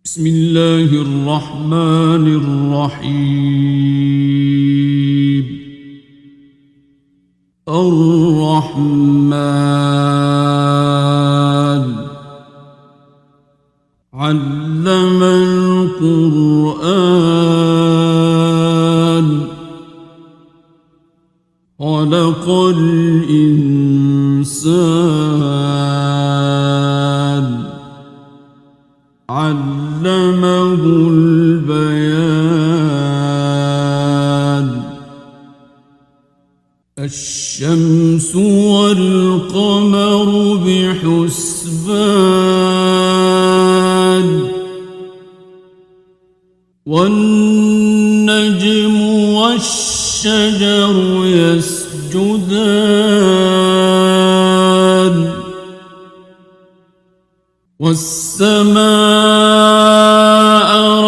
بسم الله الرحمن الرحيم. الرحمن علم القرآن خلق الإنسان علمه البيان. الشمس والقمر بحسبان والنجم والشجر يسجدان والسماء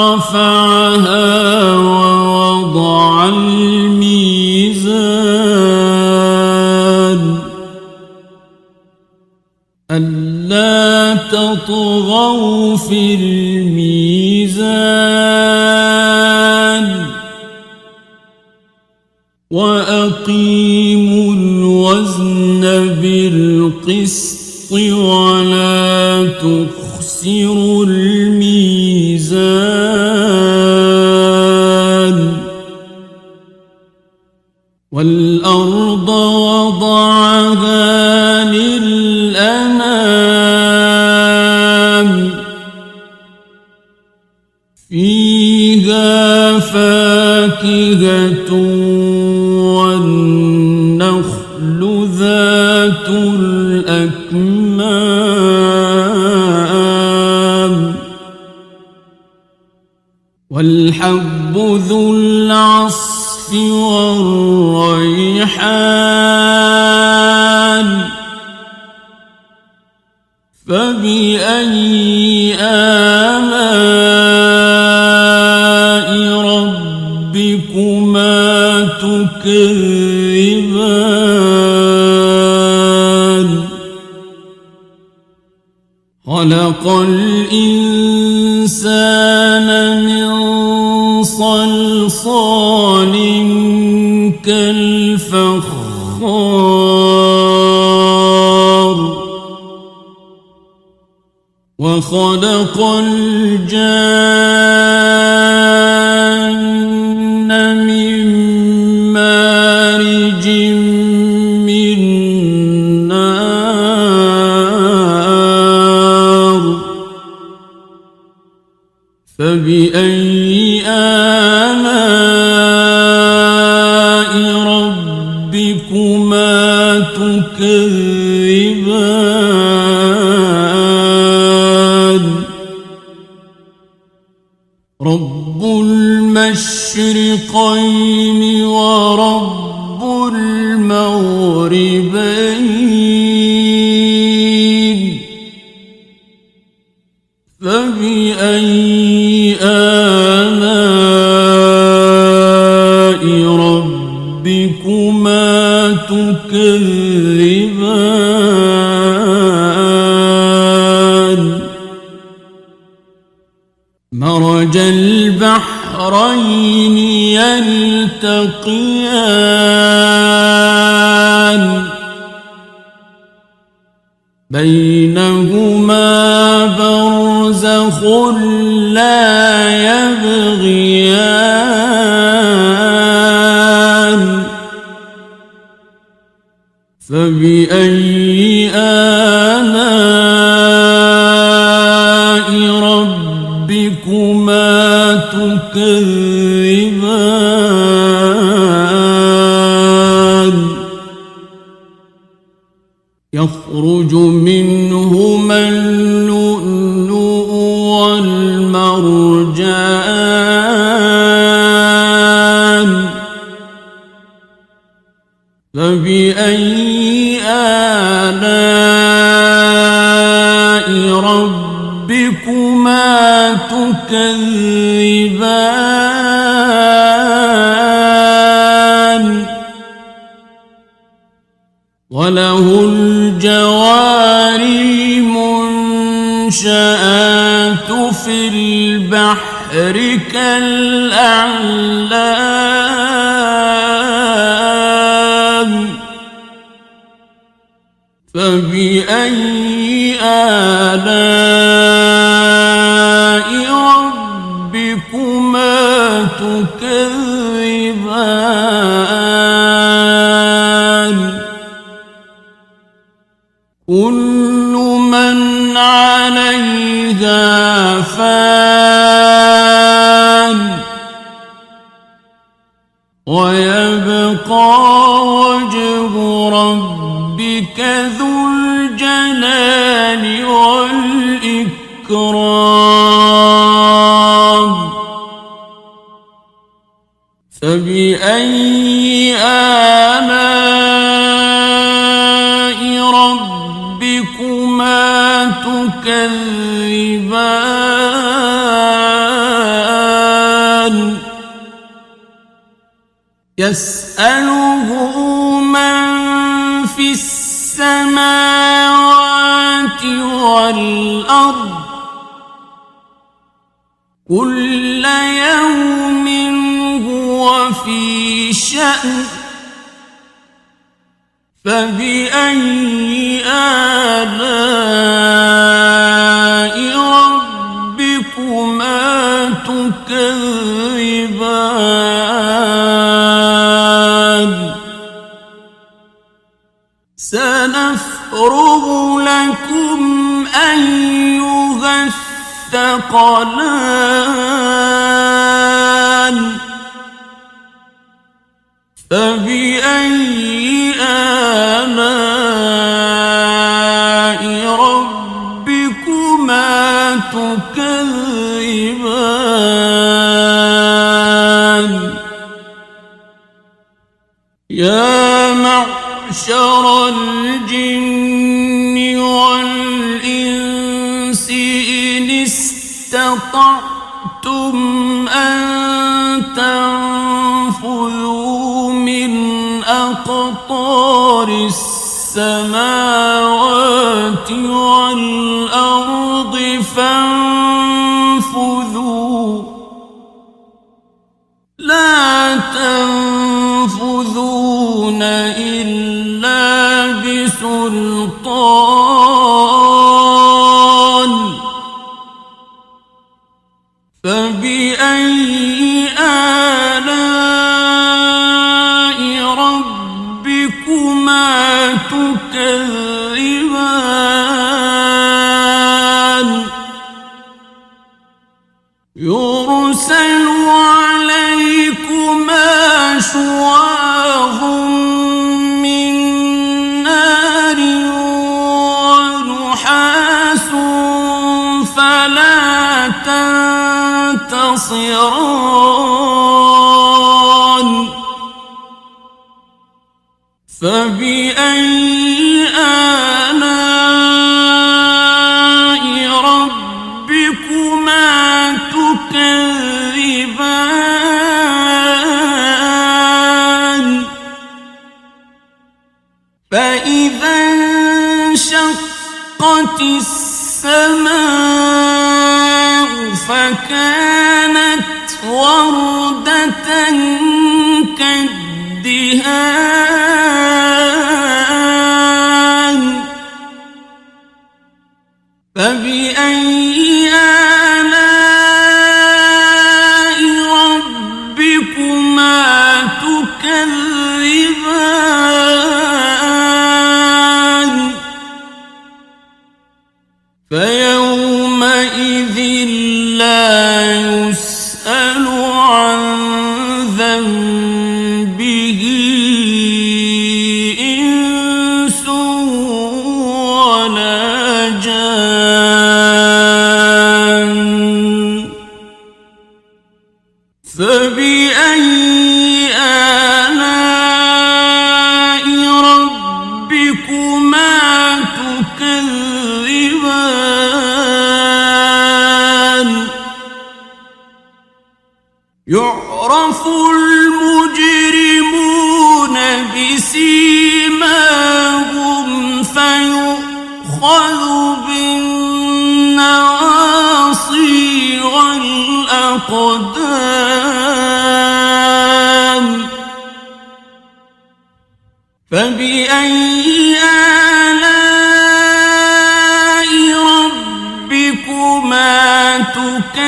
رفعها ووضع الميزان ألا تطغوا في الميزان وأقيموا الوزن بالقسط ولا تخسروا الميزان والأرض وضعها للأنام فيها فاكهة والنخل ذات الأكمام والحب ذو العصف والريحان فبأي آلاء ربكما تكذبان خلق الإنسان من صلصال كالفخار وخلق الجن من مارج من نار فبأي آلاء ربكما تكذبان رب المشرقين ورب المغربين فبأي آلاء ربكما تكذبان مرج البحرين يلتقيان بينهما برزخ لا يبغيان فبأي آلاء ربكما تكذبان يخرج منهما اللؤلؤ والمرجان فبأي آلاء ربكما تكذبان وله الجوار المنشآت في البحر كالأعلام فبأي آلاء ربكما تكذبان كل من عليها فان ويبقى وجه ربك ذو الجلال والإكرام فبأي آلاء ربكما تكذبان يسأله من في السماوات والأرض كل يوم هو في شأن فبأي آلاء ربكما تكذبان سنفرغ لكم أيها الثقلان فبأي آلاء ربكما تكذبان يا معشر الجن والإنس إن استطعتم أن تنفذوا من أقطار السماوات والأرض فانفذوا لا تنفذون إلا بسلطان فبأي آلاء ربكما تكذبان يرسل عليكما شواظ من نار ونحاس فلا تنتصران فبأي آلاء ربكما تكذبان فإذا انشقت السماء فكانت وردة كالدهان فبأي آلاء ربكما تكذبان فيومئذ لا يسأل عن ذنبه إنس ولا جان فبأي آلاء ربكما تكذبان يعرف المجرمون بسيماهم فيؤخذ بالنواصي الأقدام فبأي آلاء ربكما تكذبان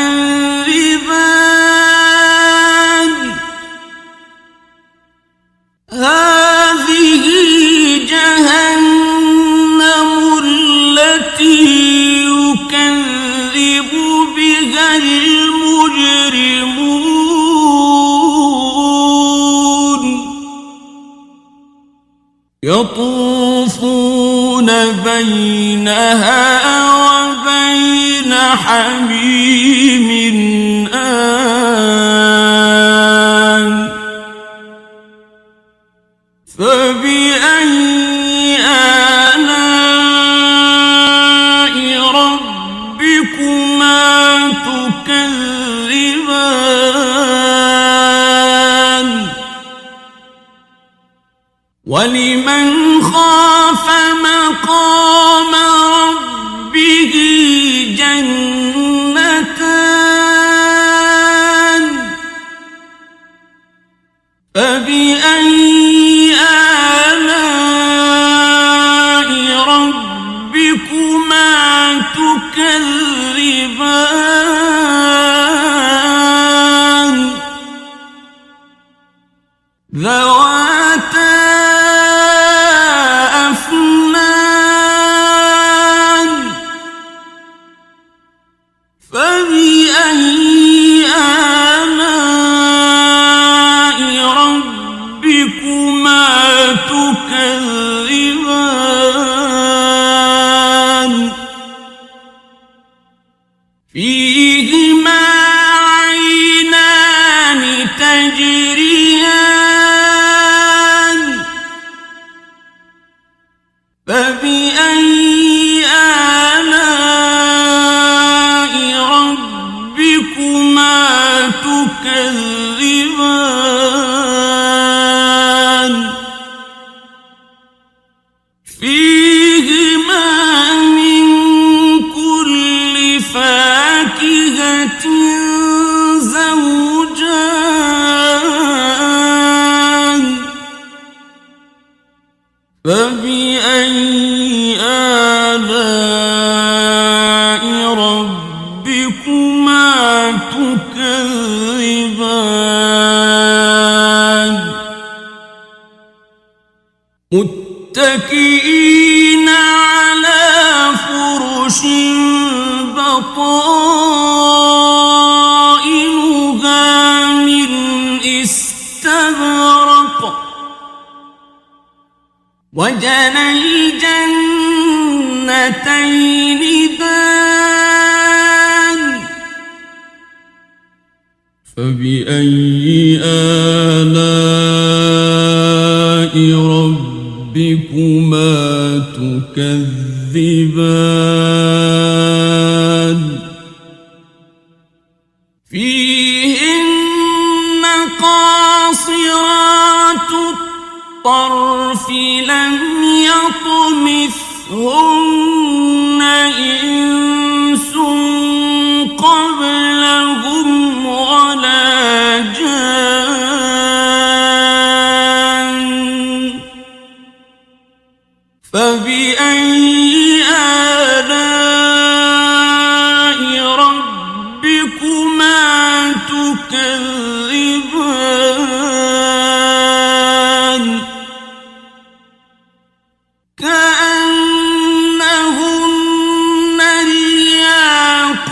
هذه جهنم التي يكذب بها المجرمون يطوفون بينها وبين حميم آن فبأي آلاء ربكما تكذبان ولمن خاف مقام ربه جنتان فبأي آلاء ربكما تكذبان ذواتا أفنان فبأي آلاء ربكما تكذبان فيهما عينان تجريان فبأي آلاء ربكما تكذبان فيهما من كل فاكهة زوجان فبأي آلاء ربكما تكذبان متكئين على فرش بطائنها من استبرق وجنى الجنتين دان فبأي آلاء ربكما تكذبان فيهن قاصرات الطرف لم يطمثهن إنس قبلهم ولا جان فبأي آلاء ربكما تكذبان كأنهن الياقوت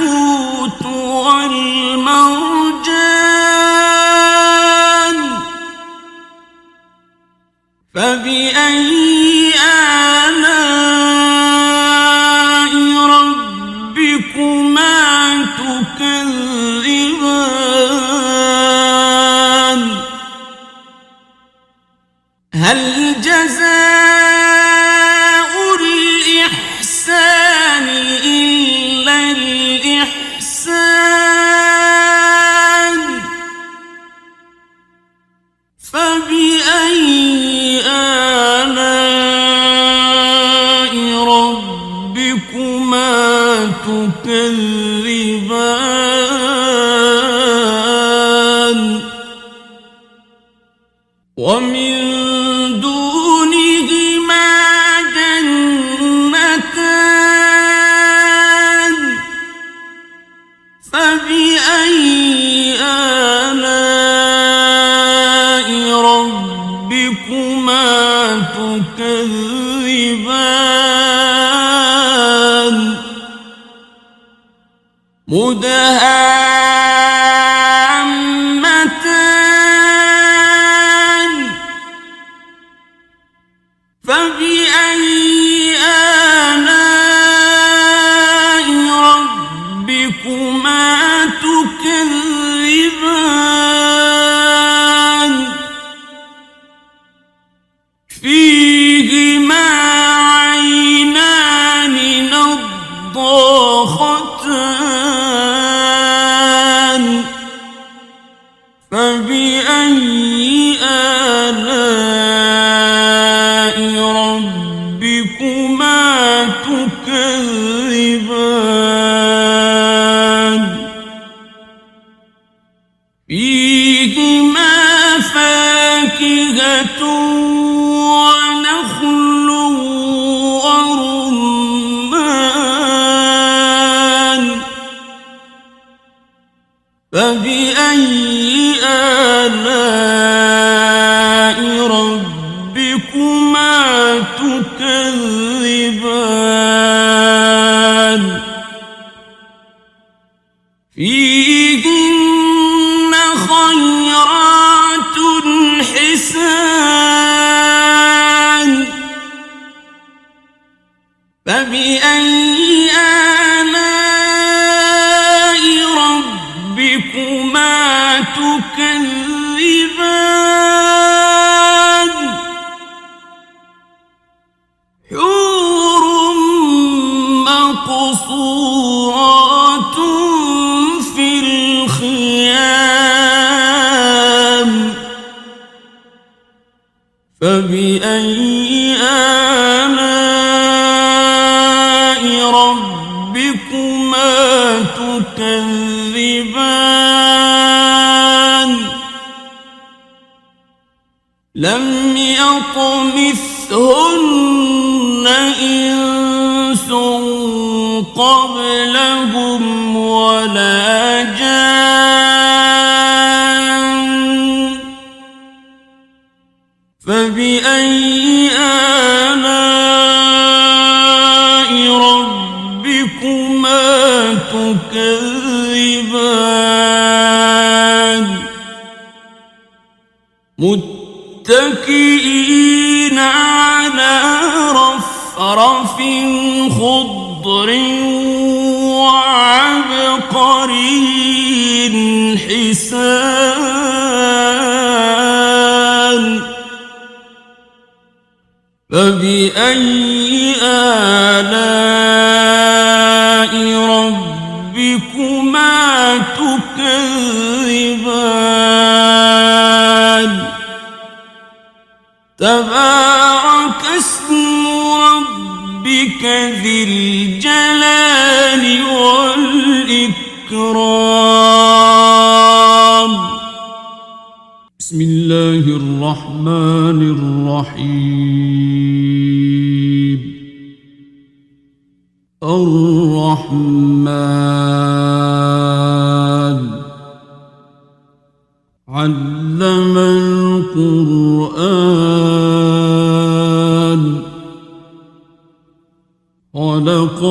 والمرجان فبأي آلاء ربكما تكذبان هل جزاء الإحسان إلا الإحسان فبأي آلاء ربكما تكذبان ومن دونهما جنتان فبأي آلاء ربكما تكذبان مدهامتان فبأي آلاء ربكما تكذبان فيهما عينان نضاختان فبأي آلاء ربكما تكذبان فيهما فاكهة ونخل ورمان فبأي آلاء ربكما تكذبان فيهن خيرات حسان فبأي آلاء ربكما تكذبان حور مقصورات في الخيام فبأي آلاء ربكما تكذبان لم يطمثهن إنس قبلهم ولا جان فبأي آلاء ربكما تكذبان متكئين على رفرف خضر وعبقري حسان فبأي آلاء ربكما تكذبان تبارك اسم ربك ذي الجلال والإكرام بسم الله الرحمن الرحيم الرحمن علم القرآن خلق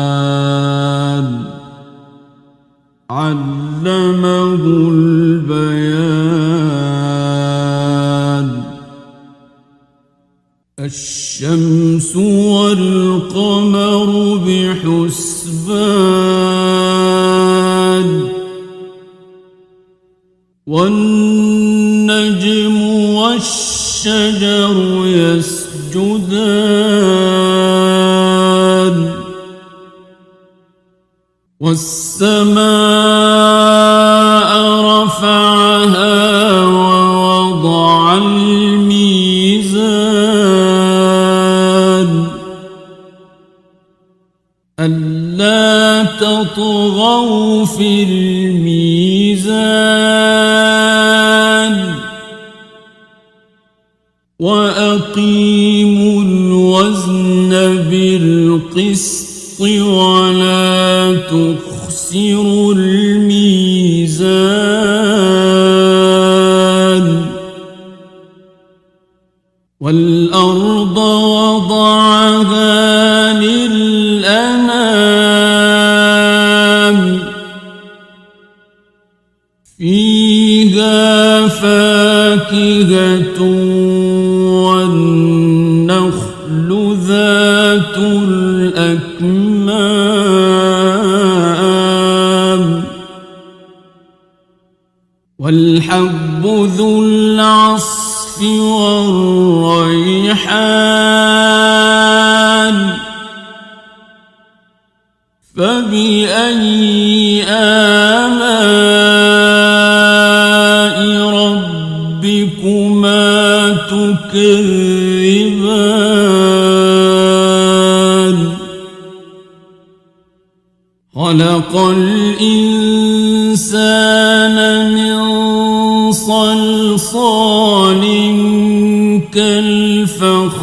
الإنسان علمه البيان الشمس والقمر بحسبان والنجم والشجر يسجدان والسماء رفعها ووضع الميزان ألا تطغوا في الميزان بالقسط ولا تخسروا الميزان والأرض وضعها للأنام فيها فاكهة والنخل ذات الأكمام والحب ذو العصف والريحان فبأي آلاء ربكما تكذبان خلق الإنسان من صلصال كالفخار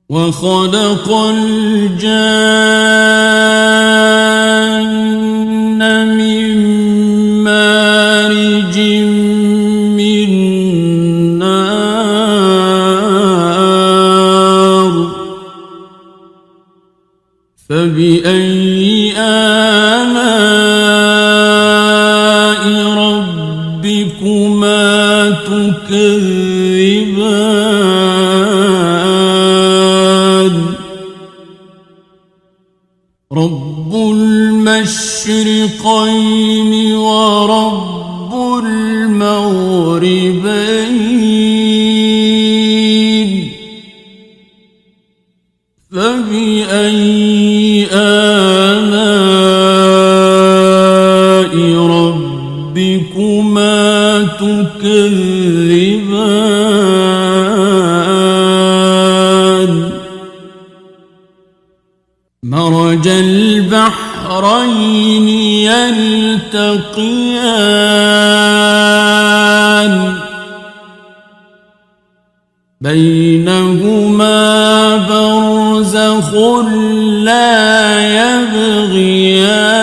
وخلق الجان من مارج من نار فبأي آلاء ربكما تكذبان رب المشرقين ورب المغربين فبأي آلاء ربكما تكذبان مرج البحرين يلتقيان بينهما برزخ لا يبغيان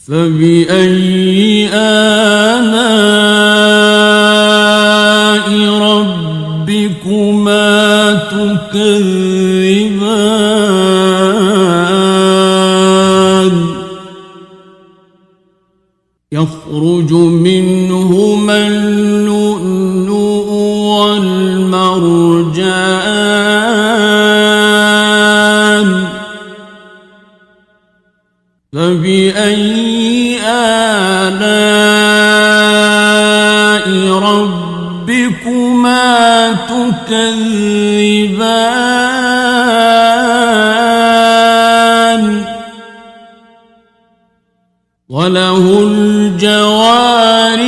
فبأي آلاء ربكما تكذبان يخرج منهما اللؤلؤ والمرجان فبأي آلاء ربكما تكذبان وله الجوار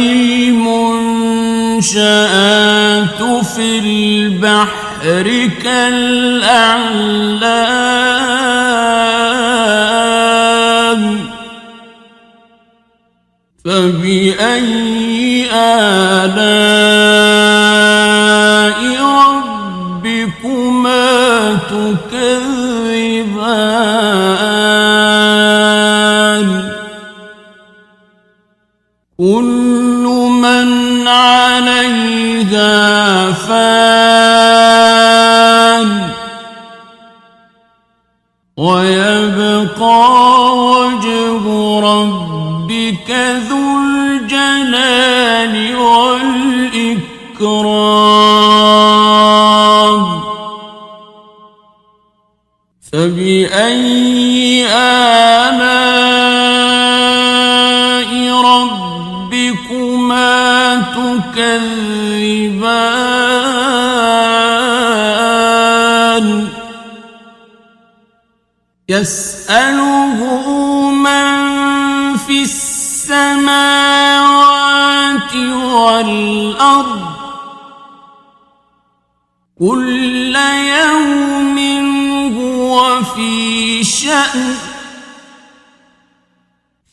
المنشآت في البحر كالأعلام فبأي آلاء ربكما تكذبان كل من عليها فان ويبقى وجه ربك ذو الجلال والإكرام فبأي آلاء ربكما تكذبان يسأله من في السماوات والأرض كل يوم هو في شأن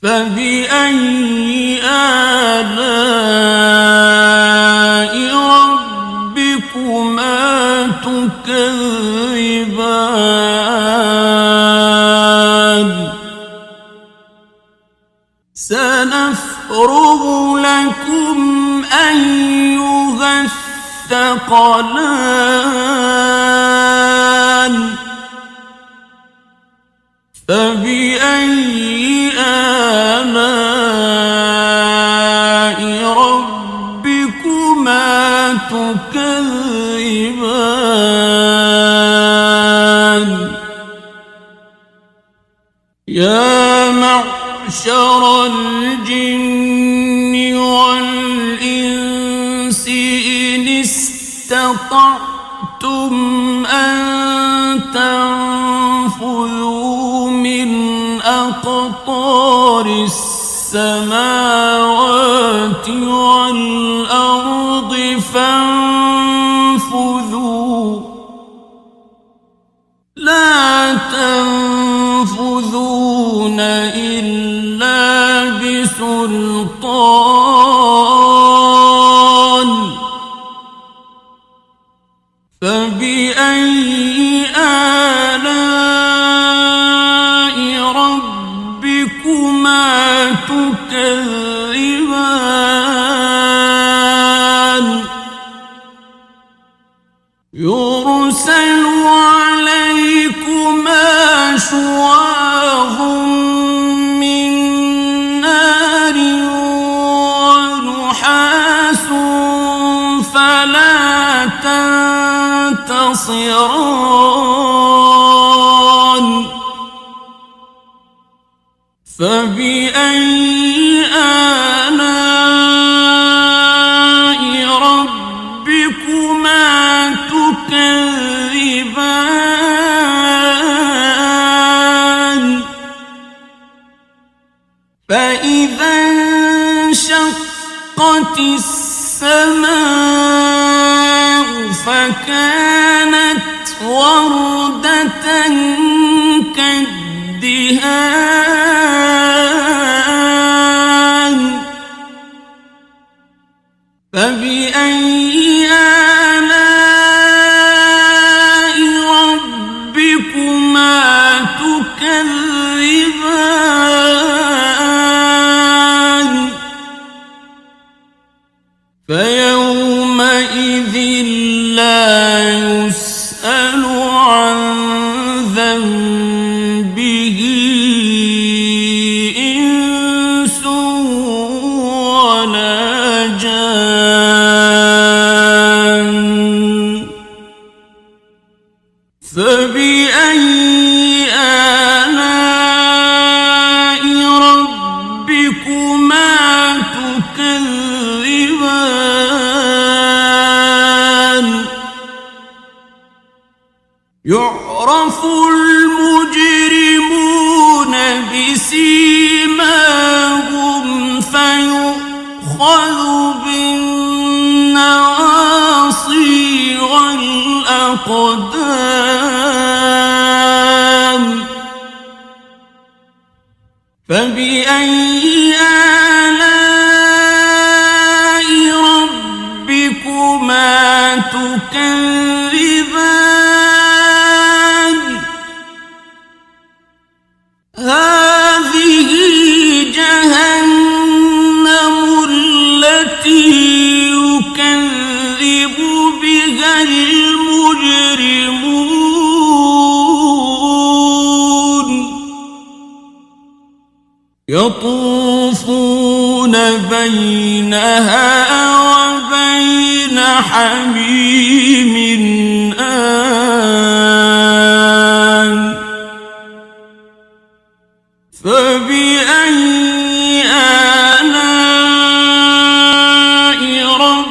فبأي آلاء ربكما تكذبان سنفرغ لكم أيها الثقلان فبأي آلاء ربكما تكذبان يا معشر الجن والإنس إن استطعتم أن تنفذوا من أقطار السماوات والأرض فانفذوا لا تنفذون إلا بسلطان فبأي آلاء ربكما تكذبان يرسل عليكما شواظ من نار ونحاس فلا تنتصران فبأي آلاء ربكما تكذبان فإذا انشقت السماء فكانت وردة كالدهان فبأي آلاء ربكما تكذبان فيومئذ لا يسأل عن ذنبه إنس ولا جان فبأي آلاء ربكما تكذبان يعرف المجرمون بسيماهم فيؤخذ بالنواصي والأقدام فبأي آلاء ربكما تكذبان هذه جهنم التي يكذب بها المجرمون يطوفون بينها وبين حميم آن فبأي آلاء ربكما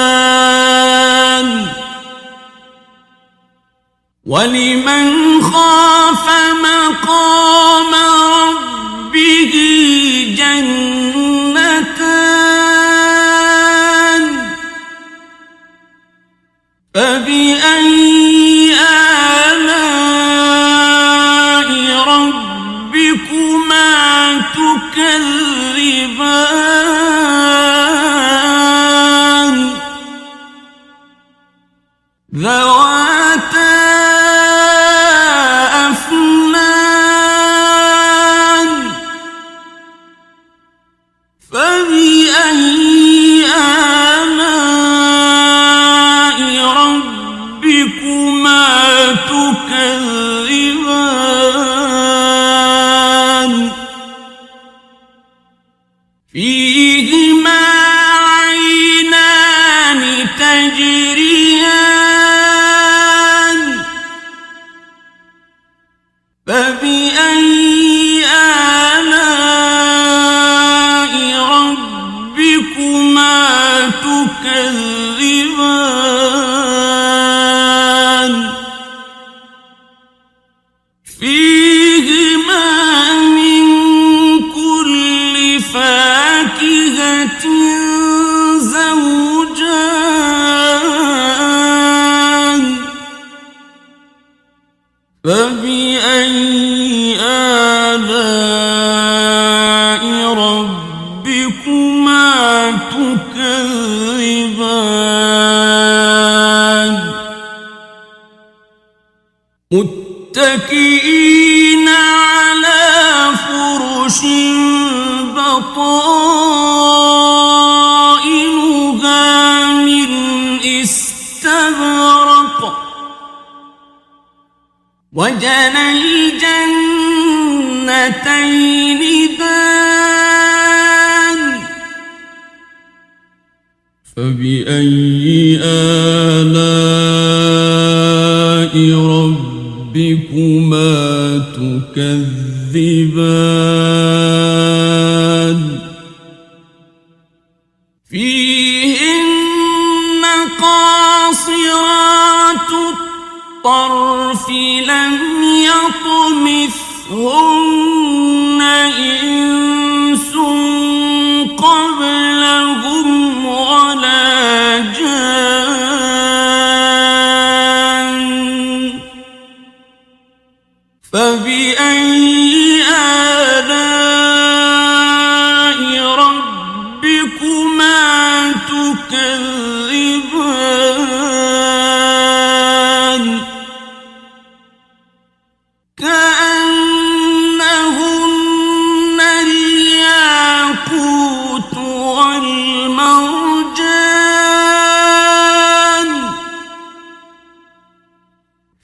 تكذبان ولمن خاف مقام ربه جنتان فبأي آلاء تكذبان ذواتا أفنان فبأي آلاء ربكما تكذبان فيهما عينان تجريان فبأي آلاء ربكما تكذبان فيهما من كل فاكهة زوجان فبأي آلاء ربكما تكذبان متكئين على فرش بطائنها من استبرق وجنى الجنتين دان فبأي آلاء ربكما تكذبان فيهن قاصرات الطرف لم يطمثهن إنس قبلهم ولا جان فبأي آلاء ربكما تكذبان كأنهن الياقوت والمرجان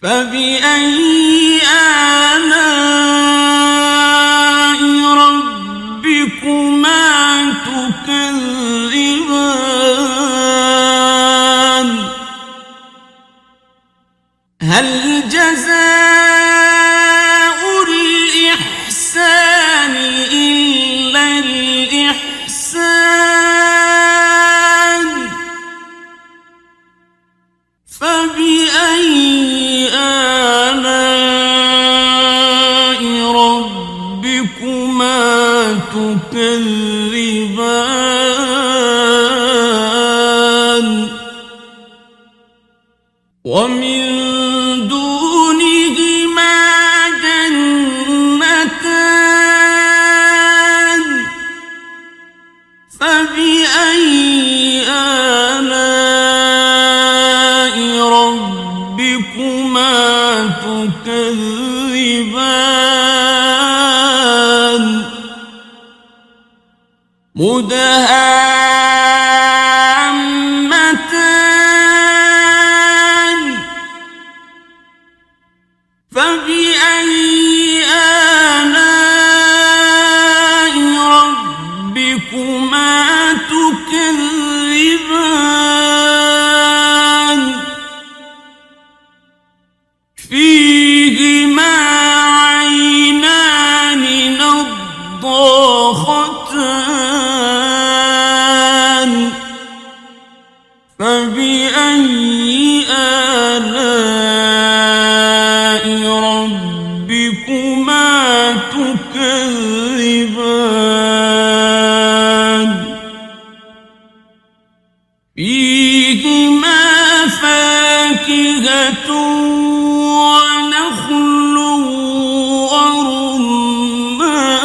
فبأي آلاء ربكما تكذبان هل جزاء الإحسان إلا الإحسان فبأي آلاء ربكما تكذبان ومن دونهما جنتان فبأي آلاء ربكما تكذبان مدهامتان فبأي آلاء ربكما تكذبان فيهما عينان نضاختان فبأي آلاء ربكما تكذبان فيهما فاكهة ونخل ورمان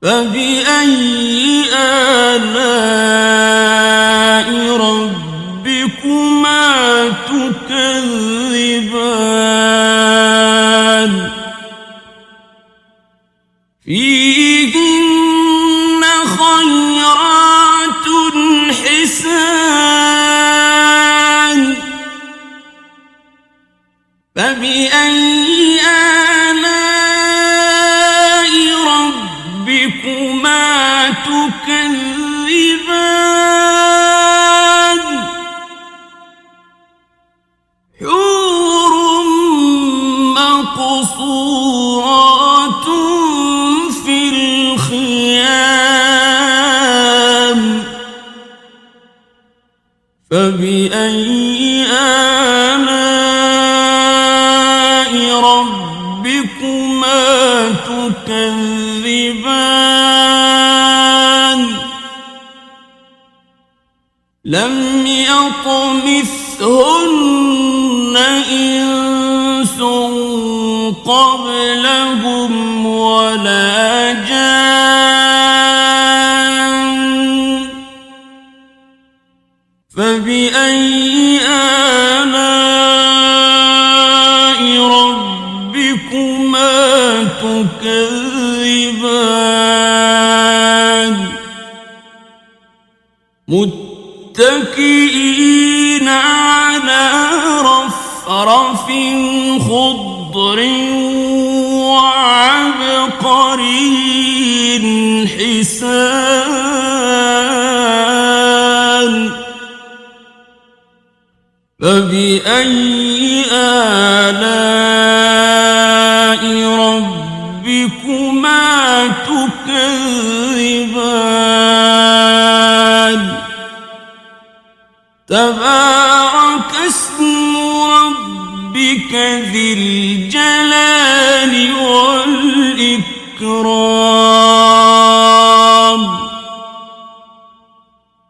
فبأي آلاء ربكما تكذبان فيهن خيرات حسان فبأي آلاء ربكما تكذبان حور مقصورات في الخيام فبأي آلاء ربكما تكذبان لم يطمثهن إنس قبلهم ولا جان فبأي آلاء ربكما تكذبان متكئين على رفرف خضر وعبقري حسان فبأي آلاء ربكما تكذبان تبارك اسم ربك ذي الجلال والإكرام